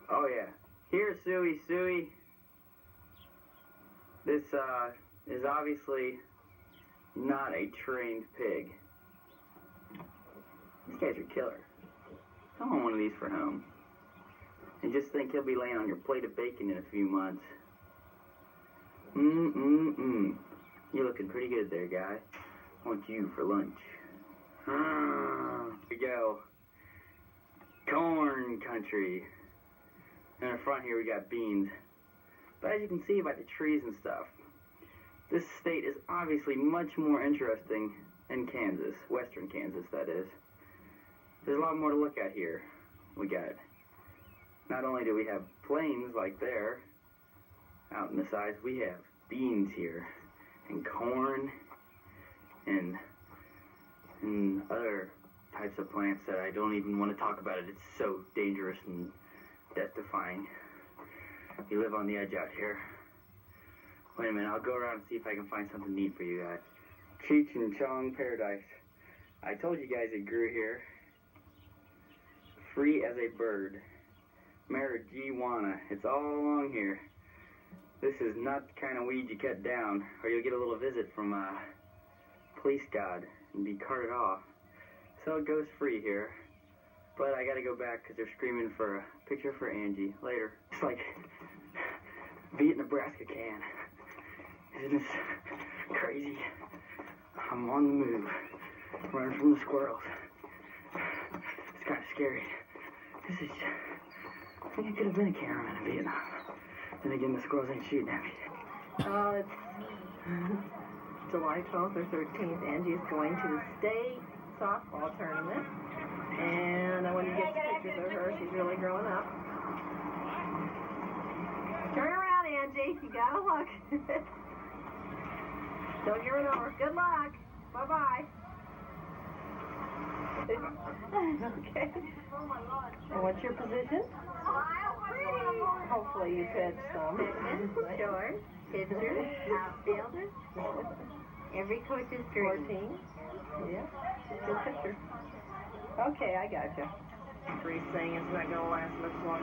Oh yeah. Here, Suey, Suey. This is obviously not a trained pig. These guys are killer. I want one of these for home. And just think he'll be laying on your plate of bacon in a few months. You're looking pretty good there, guy. I want you for lunch. Here we go. Corn country. In the front here we got beans. But as you can see by the trees and stuff, this state is obviously much more interesting than Kansas, western Kansas that is. There's a lot more to look at here. We got, not only do we have plains like there, out in the sides, we have beans here, and corn, and other types of plants that I don't even want to talk about it. It's so dangerous and death-defying. You live on the edge out here. Wait a minute, I'll go around and see if I can find something neat for you guys. Cheech and Chong Paradise. I told you guys it grew here. Free as a bird. Marijuana. It's all along here. This is not the kind of weed you cut down, or you'll get a little visit from police god and be carted off. So it goes free here. But I gotta go back because they're screaming for a picture for Angie later. It's like Viet Nebraska can. Isn't this crazy? I'm on the move, running from the squirrels. It's kind of scary. This is, I think I could have been a cameraman in Vietnam. Then again, the squirrels ain't shooting at me. It's July 12th or 13th. Angie is going to the state softball tournament. And I want to get some pictures of her. She's really growing up. Turn around, Angie. You gotta look. Don't give it over. Good luck. Bye-bye. Okay. And what's your position? Hopefully you pitch some. Short, pitcher, outfielder. Every coach's dream. 14. Yeah. Good picture. Okay, I got you. Reese saying it's not going to last much longer.